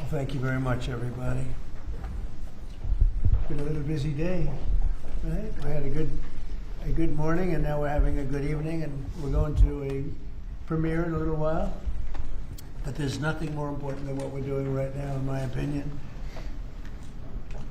Thank you very much, everybody. Been a little busy day, right? We had a good morning, and now we're having a good evening, and we're going to a premiere in a little while. But there's nothing more important than what we're doing right now, in my opinion.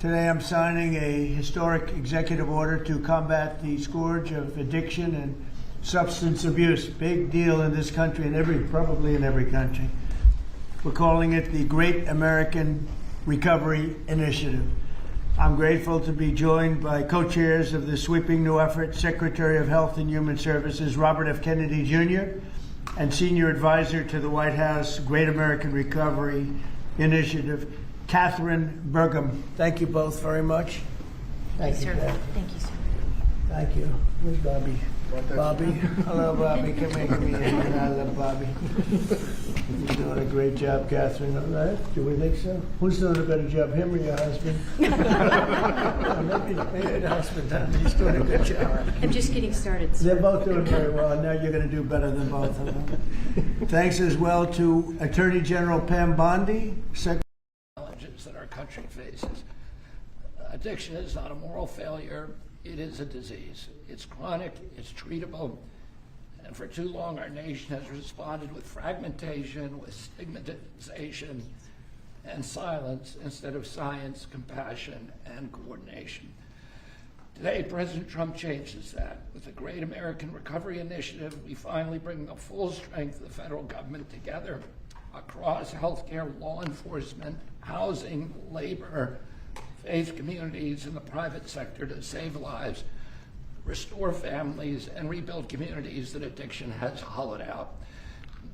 Today I'm signing a historic executive order to combat the scourge of addiction and substance abuse. Big deal in this country and probably in every country. We're calling it the Great American Recovery Initiative. I'm grateful to be joined by co-chairs of this sweeping new effort, Secretary of Health and Human Services Robert F. Kennedy Jr. and Senior Advisor to the White House Great American Recovery Initiative, Catherine Burgum. Thank you both very much. Thank you, sir. Thank you, sir. Thank you. Where's Bobby? Bobby. Hello, Bobby. Come here. I love Bobby. You're doing a great job, Catherine. All right? Do we think so? Who's doing a better job, him or your husband? Maybe the husband does. He's doing a good job. I'm just getting started, sir. They're both doing very well, and now you're going to do better than both of them. Thanks as well to Attorney General Pam Bondi, challenges that our country faces. Addiction is not a moral failure, it is a disease. It's chronic, it's treatable, and for too long our nation has responded with fragmentation, with stigmatization, and silence instead of science, compassion, and coordination. Today, President Trump changes that. With the Great American Recovery Initiative, we finally bring the full strength of the federal government together across healthcare, law enforcement, housing, labor, faith communities, and the private sector to save lives, restore families, and rebuild communities that addiction has hollowed out.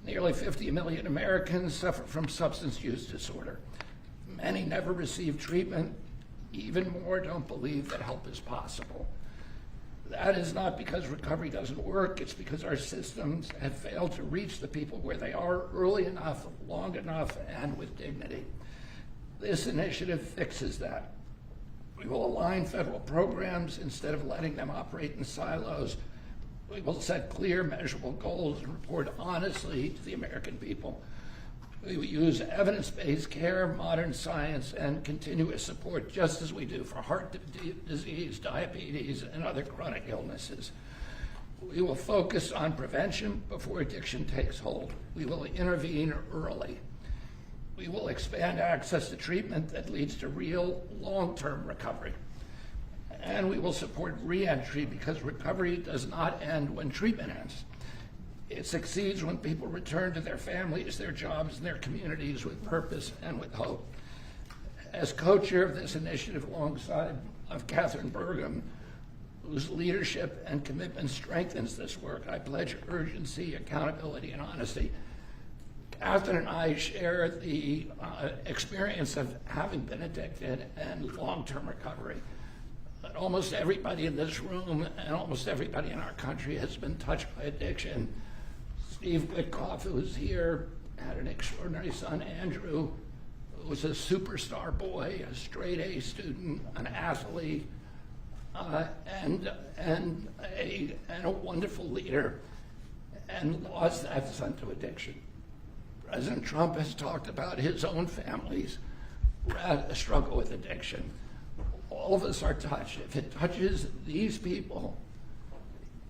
Nearly 50 million Americans suffer from substance use disorder. Many never receive treatment. Even more don't believe that help is possible. That is not because recovery doesn't work, it's because our systems have failed to reach the people where they are early enough, long enough, and with dignity. This initiative fixes that. We will align federal programs instead of letting them operate in silos. We will set clear, measurable goals and report honestly to the American people. We will use evidence-based care, modern science, and continuous support, just as we do for heart disease, diabetes, and other chronic illnesses. We will focus on prevention before addiction takes hold. We will intervene early. We will expand access to treatment that leads to real long-term recovery. And we will support re-entry because recovery does not end when treatment ends. It succeeds when people return to their families, their jobs, and their communities with purpose and with hope. As co-chair of this initiative alongside of Catherine Burgum, whose leadership and commitment strengthens this work, I pledge urgency, accountability, and honesty. Catherine and I share the experience of having been addicted and long-term recovery. But almost everybody in this room and almost everybody in our country has been touched by addiction. Steve Witkoff, who is here, had an extraordinary son, Andrew, who was a superstar boy, a straight A student, an athlete, and a wonderful leader, and lost that son to addiction. President Trump has talked about his own family's struggle with addiction. All of us are touched. If it touches these people,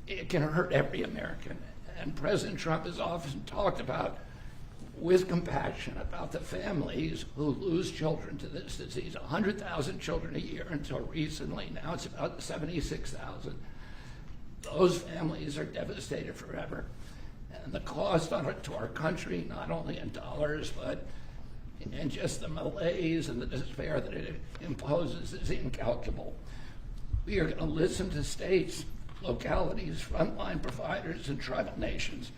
it can hurt every American. And President Trump has often talked about, with compassion, about the families who lose children to this disease. 100,000 children a year until recently. Now it's about 76,000. Those families are devastated forever. And the cost to our country, not only in dollars, but in just the malaise and the despair that it imposes, is incalculable. We are going to listen to states, localities, frontline providers, and tribal nations.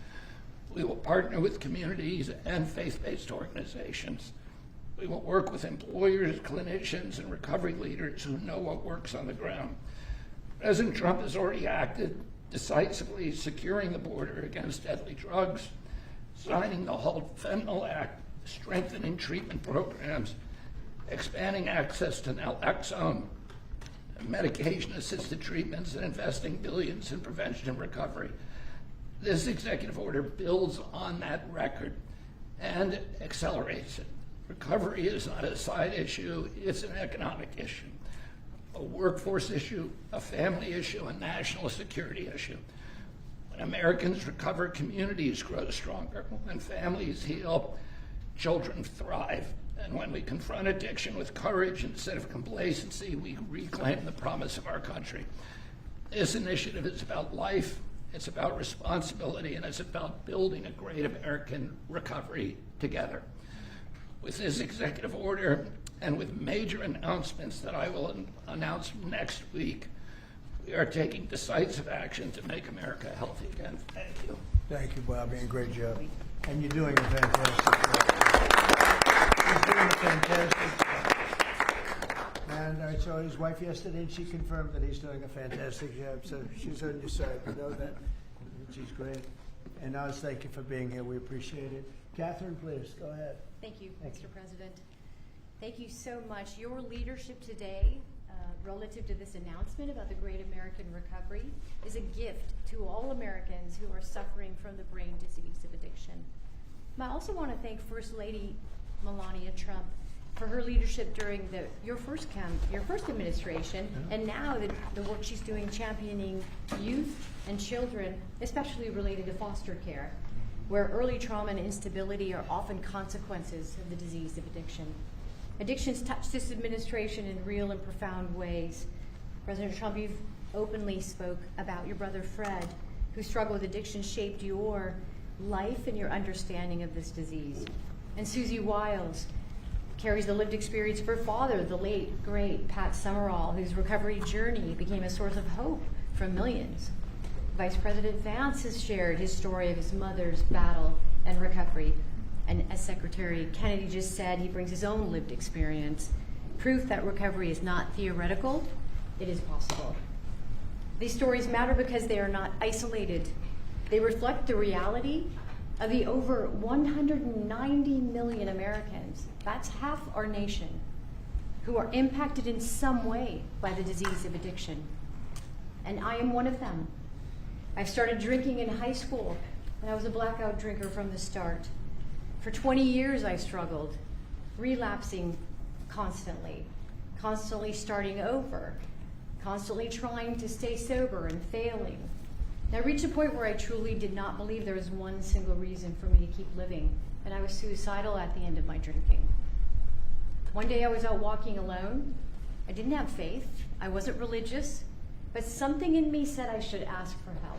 We will partner with communities and faith-based organizations. We will work with employers, clinicians, and recovery leaders who know what works on the ground. President Trump has already acted decisively, securing the border against deadly drugs, signing the Halt Fentanyl Act, strengthening treatment programs, expanding access to naloxone, medication-assisted treatments, and investing billions in prevention and recovery. This executive order builds on that record and accelerates it. Recovery is not a side issue, it's an economic issue, a workforce issue, a family issue, a national security issue. When Americans recover, communities grow stronger. When families heal, children thrive. And when we confront addiction with courage instead of complacency, we reclaim the promise of our country. This initiative is about life, it's about responsibility, and it's about building a great American recovery together. With this executive order and with major announcements that I will announce next week, we are taking decisive action to make America healthy again. Thank you. Thank you, Bobby, and great job. And you're doing a fantastic job. He's doing a fantastic job. And I saw his wife yesterday, and she confirmed that he's doing a fantastic job. So she's on your side. We know that. She's great. And Oz, thank you for being here. We appreciate it. Catherine, please, go ahead. Thank you, Mr. President. Thank you so much. Your leadership today, relative to this announcement about the Great American Recovery, is a gift to all Americans who are suffering from the brain disease of addiction. I also want to thank First Lady Melania Trump for her leadership during your first administration, and now the work she's doing championing youth and children, especially related to foster care, where early trauma and instability are often consequences of the disease of addiction. Addictions touch this administration in real and profound ways. President Trump, you've openly spoke about your brother Fred, whose struggle with addiction shaped your life and your understanding of this disease. And Susie Wiles carries the lived experience of her father, the late, great Pat Summerall, whose recovery journey became a source of hope for millions. Vice President Vance has shared his story of his mother's battle and recovery. And as Secretary Kennedy just said, he brings his own lived experience, proof that recovery is not theoretical, it is possible. These stories matter because they are not isolated. They reflect the reality of the over 190 million Americans, that's half our nation, who are impacted in some way by the disease of addiction. And I am one of them. I started drinking in high school, and I was a blackout drinker from the start. For 20 years I struggled, relapsing constantly starting over, constantly trying to stay sober and failing. And I reached a point where I truly did not believe there was one single reason for me to keep living, and I was suicidal at the end of my drinking. One day I was out walking alone. I didn't have faith, I wasn't religious, but something in me said I should ask for help.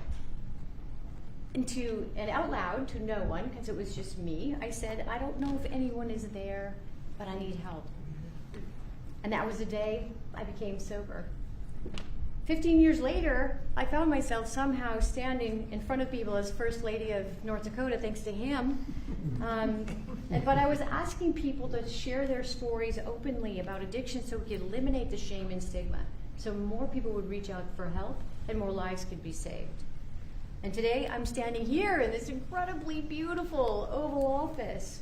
And out loud to no one, because it was just me, I said, I don't know if anyone is there, but I need help. And that was the day I became sober. 15 years later, I found myself somehow standing in front of people as First Lady of North Dakota, thanks to him. But I was asking people to share their stories openly about addiction so we could eliminate the shame and stigma, so more people would reach out for help and more lives could be saved. And today I'm standing here in this incredibly beautiful Oval Office.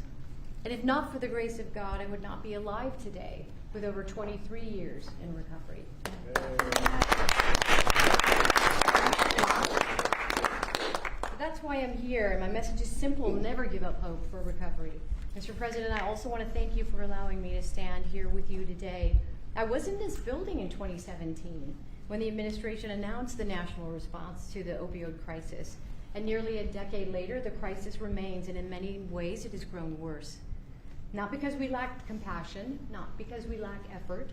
And if not for the grace of God, I would not be alive today with over 23 years in recovery. That's why I'm here, and my message is simple: never give up hope for recovery. Mr. President, I also want to thank you for allowing me to stand here with you today. I was in this building in 2017 when the administration announced the national response to the opioid crisis. And nearly a decade later, the crisis remains, and in many ways it has grown worse. Not because we lacked compassion, not because we lack effort,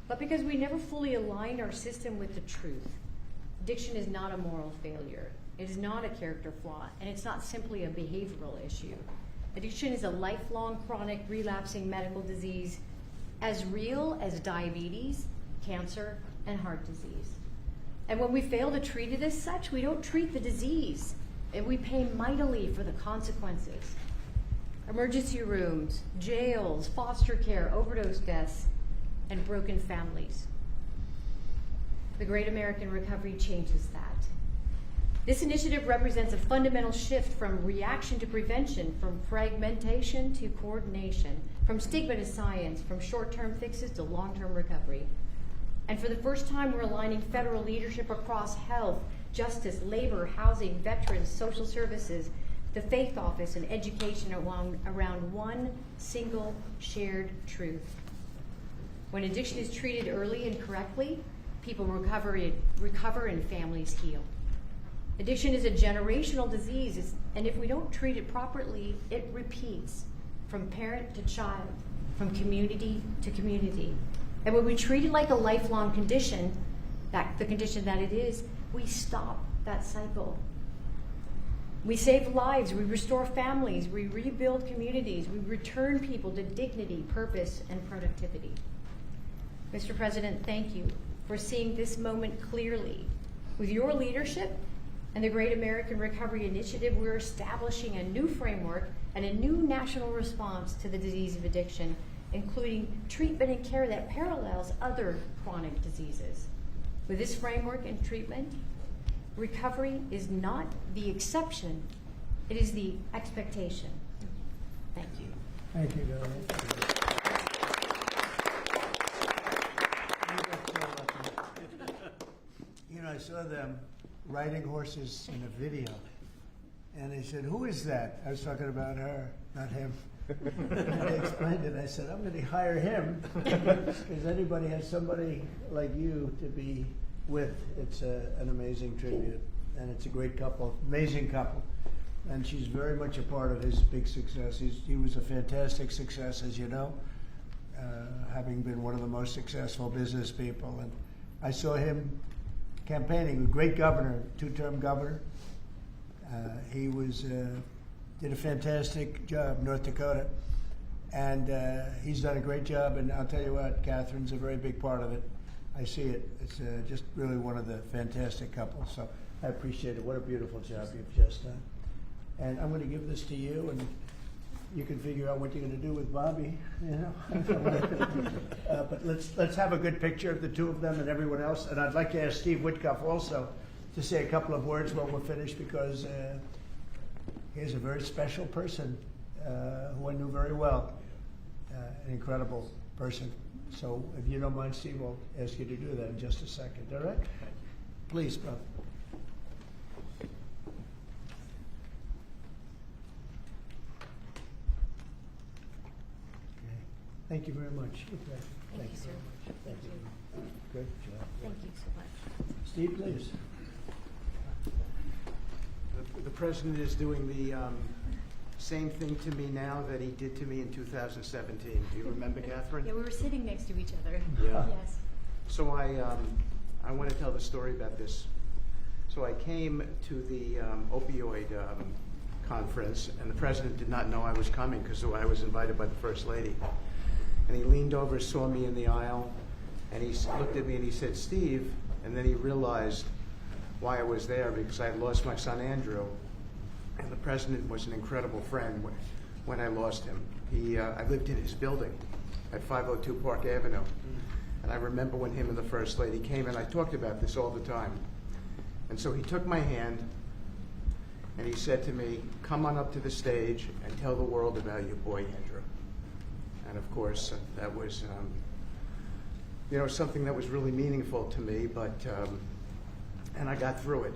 but because we never fully aligned our system with the truth. Addiction is not a moral failure. It is not a character flaw, and it's not simply a behavioral issue. Addiction is a lifelong, chronic, relapsing medical disease as real as diabetes, cancer, and heart disease. And when we fail to treat it as such, we don't treat the disease, and we pay mightily for the consequences. Emergency rooms, jails, foster care, overdose deaths, and broken families. The Great American Recovery changes that. This initiative represents a fundamental shift from reaction to prevention, from fragmentation to coordination, from stigma to science, from short-term fixes to long-term recovery. And for the first time, we're aligning federal leadership across health, justice, labor, housing, veterans, social services, the faith office, and education around one single shared truth. When addiction is treated early and correctly, people recover and families heal. Addiction is a generational disease, and if we don't treat it properly, it repeats from parent to child, from community to community. And when we treat it like a lifelong condition, the condition that it is, we stop that cycle. We save lives, we restore families, we rebuild communities, we return people to dignity, purpose, and productivity. Mr. President, thank you for seeing this moment clearly. With your leadership and the Great American Recovery Initiative, we're establishing a new framework and a new national response to the disease of addiction, including treatment and care that parallels other chronic diseases. With this framework and treatment, recovery is not the exception, it is the expectation. Thank you. Thank you, Darlene. You know, I saw them riding horses in a video, and they said, "Who is that?" I was talking about her, not him. And they explained it. I said, "I'm going to hire him because anybody has somebody like you to be with. It's an amazing tribute, and it's a great couple, amazing couple." And she's very much a part of his big success. He was a fantastic success, as you know, having been one of the most successful business people. And I saw him campaigning, a great governor, two-term governor. He was did a fantastic job, North Dakota, and he's done a great job. And I'll tell you what, Catherine's a very big part of it. I see it. It's just really one of the fantastic couples. So I appreciate it. What a beautiful job you've just done. And I'm going to give this to you, and you can figure out what you're going to do with Bobby. You know. But let's have a good picture of the two of them and everyone else. And I'd like to ask Steve Whitcuff also to say a couple of words when we're finished, because he's a very special person who I knew very well, an incredible person. So if you don't mind, Steve, I'll ask you to do that in just a second. All right? Please, Bob. Okay. Thank you very much. Thank you, sir. Thank you. Good job. Thank you so much. Steve, please. The president is doing the same thing to me now that he did to me in 2017. Do you remember, Catherine? Yeah, we were sitting next to each other. Yeah. Yes. So I want to tell the story about this. So I came to the opioid conference, and the president did not know I was coming because I was invited by the First Lady. And he leaned over, saw me in the aisle, and he looked at me and he said, "Steve," and then he realized why I was there, because I had lost my son Andrew, and the president was an incredible friend when I lost him. I lived in his building at 502 Park Avenue, and I remember when him and the First Lady came, and I talked about this all the time. And so he took my hand, and he said to me, "Come on up to the stage and tell the world about your boy Andrew." And of course, that was something that was really meaningful to me, but and I got through it.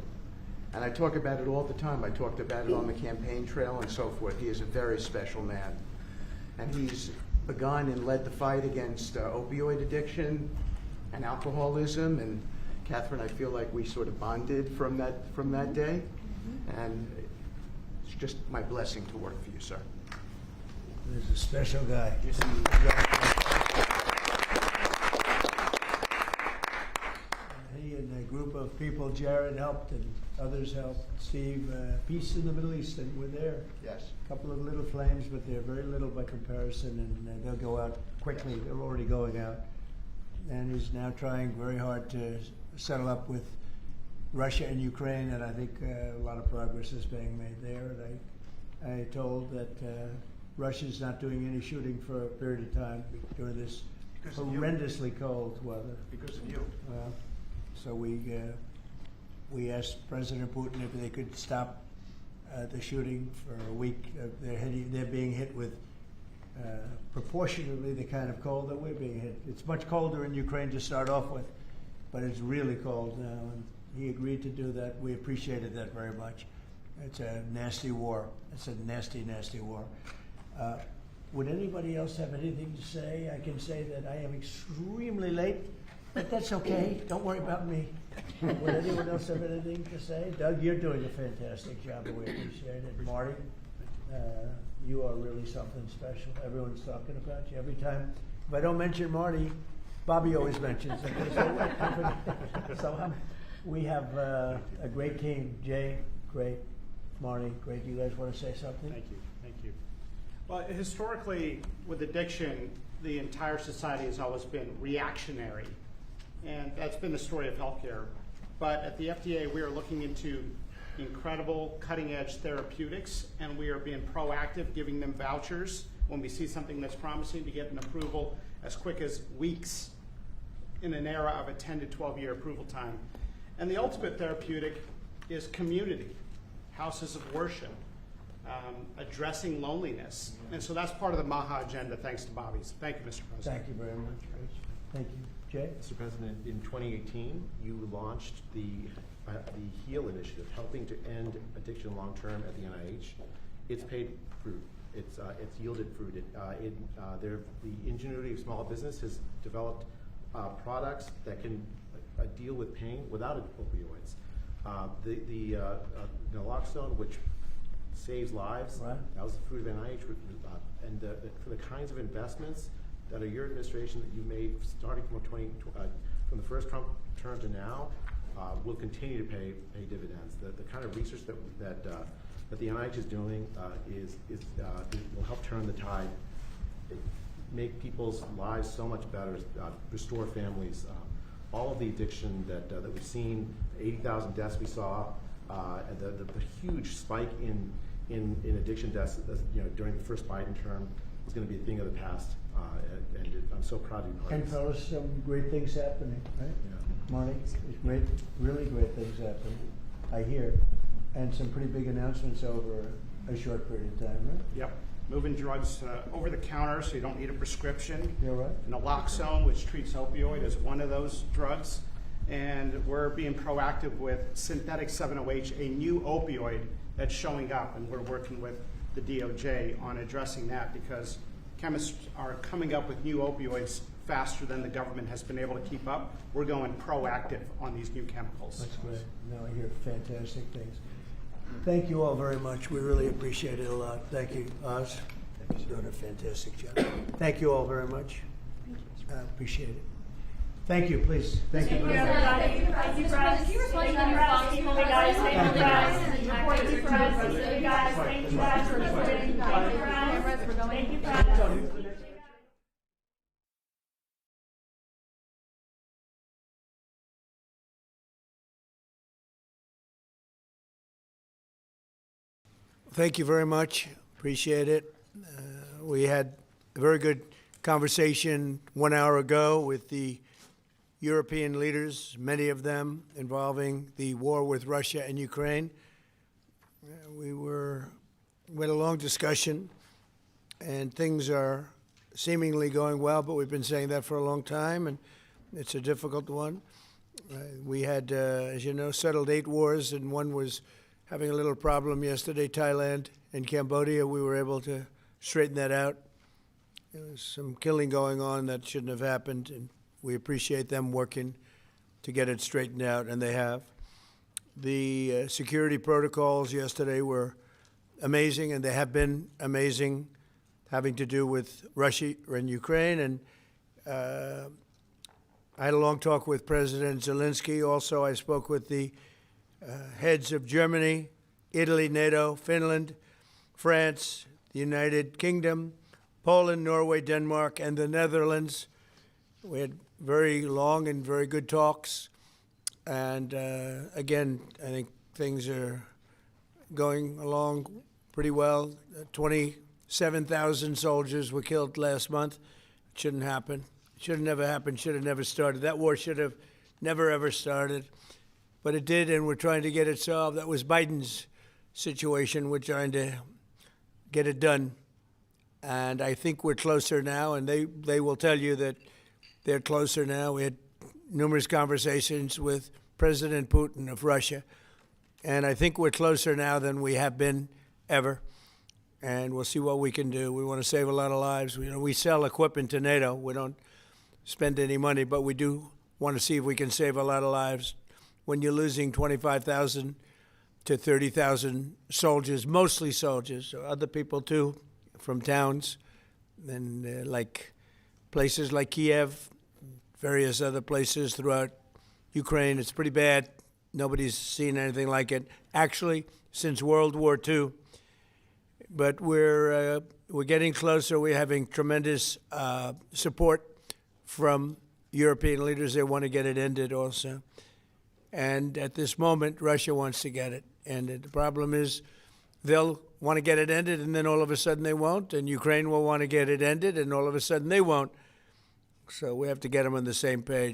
And I talk about it all the time. I talked about it on the campaign trail and so forth. He is a very special man. And he's begun and led the fight against opioid addiction and alcoholism. And Catherine, I feel like we sort of bonded from that day. And it's just my blessing to work for you, sir. He's a special guy. He and a group of people, Jared helped and others helped. Steve, peace in the Middle East, and we're there. Yes. A couple of little flames, but they're very little by comparison, and they'll go out quickly. They're already going out. And he's now trying very hard to settle up with Russia and Ukraine, and I think a lot of progress is being made there. And I told that Russia's not doing any shooting for a period of time during this horrendously cold weather. Because of you. So we asked President Putin if they could stop the shooting for a week. They're being hit with proportionately the kind of cold that we're being hit. It's much colder in Ukraine to start off with, but it's really cold now. And he agreed to do that. We appreciated that very much. It's a nasty war. It's a nasty, nasty war. Would anybody else have anything to say? I can say that I am extremely late, but that's okay. Don't worry about me. Would anyone else have anything to say? Doug, you're doing a fantastic job, and we appreciate it. Marty, you are really something special. Everyone's talking about you. Every time, if I don't mention Marty, Bobby always mentions him. So we have a great team. Jay, great. Marty, great. You guys want to say something? Thank you. Thank you. Well, historically, with addiction, the entire society has always been reactionary, and that's been the story of healthcare. But at the FDA, we are looking into incredible cutting-edge therapeutics, and we are being proactive, giving them vouchers when we see something that's promising to get an approval as quick as weeks in an era of a 10 to 12-year approval time. And the ultimate therapeutic is community, houses of worship, addressing loneliness. And so that's part of the MAHA agenda, thanks to Bobby's. Thank you, Mr. President. Thank you very much, Rich. Thank you. Jay? Mr. President, in 2018, you launched the HEAL initiative, helping to end addiction long-term at the NIH. It's paid fruit. It's yielded fruit. The ingenuity of small business has developed products that can deal with pain without opioids. The naloxone, which saves lives, right. That was the fruit of NIH. And for the kinds of investments that are your administration that you made starting from the first Trump term to now, will continue to pay dividends. The kind of research that the NIH is doing will help turn the tide, make people's lives so much better, restore families. All of the addiction that we've seen, 80,000 deaths we saw, and the huge spike in addiction deaths, during the first Biden term is going to be a thing of the past. I'm so proud to be part of And this. fellas, some great things happening, right? Yeah. Marty, there's really great things happening, I hear, and some pretty big announcements over a short period of time, right? Yep. Moving drugs over the counter so you don't need a prescription. You're right. Naloxone, which treats opioid, is one of those drugs. And we're being proactive with synthetic 7-OH, a new opioid that's showing up. And we're working with the DOJ on addressing that because chemists are coming up with new opioids faster than the government has been able to keep up. We're going proactive on these new chemicals. That's great. No, I hear fantastic things. Thank you all very much. We really appreciate it a lot. Thank you, Oz. You're doing a fantastic job. Thank you all very much. I appreciate it. Thank you, please. Thank you. Thank you, everybody. Thank you, Press. Thank you, Press. Thank you, guys. Thank you, Press. Thank you, Press. Thank you, guys. Thank you, guys, for reporting. Thank you, Press. Thank you, Press. Thank you very much. Appreciate it. We had a very good conversation 1 hour ago with the European leaders, many of them involving the war with Russia and Ukraine. We had a long discussion, and things are seemingly going well, but we've been saying that for a long time, and it's a difficult one. We had, as you know, settled 8 wars, and one was having a little problem yesterday, Thailand and Cambodia. We were able to straighten that out. There was some killing going on that shouldn't have happened, and we appreciate them working to get it straightened out, and they have. The security protocols yesterday were amazing, and they have been amazing, having to do with Russia and Ukraine. And I had a long talk with President Zelensky. Also, I spoke with the heads of Germany, Italy, NATO, Finland, France, the United Kingdom, Poland, Norway, Denmark, and the Netherlands. We had very long and very good talks. And again, I think things are going along pretty well. 27,000 soldiers were killed last month. It shouldn't happen. It should have never happened, should have never started. That war should have never, ever started. But it did, and we're trying to get it solved. That was Biden's situation. We're trying to get it done. And I think we're closer now, and they will tell you that they're closer now. We had numerous conversations with President Putin of Russia, And I think we're closer now than we have been ever. And we'll see what we can do. We want to save a lot of lives. We sell equipment to NATO. We don't spend any money, but we do want to see if we can save a lot of lives. When you're losing 25,000 to 30,000 soldiers, mostly soldiers, or other people too, from towns, and like places like Kiev, various other places throughout Ukraine, it's pretty bad. Nobody's seen anything like it, actually, since World War II. But we're getting closer. We're having tremendous support from European leaders. They want to get it ended also. And at this moment, Russia wants to get it ended. The problem is they'll want to get it ended, and then all of a sudden they won't. And Ukraine will want to get it ended, and all of a sudden they won't. So we have to get them on the same page.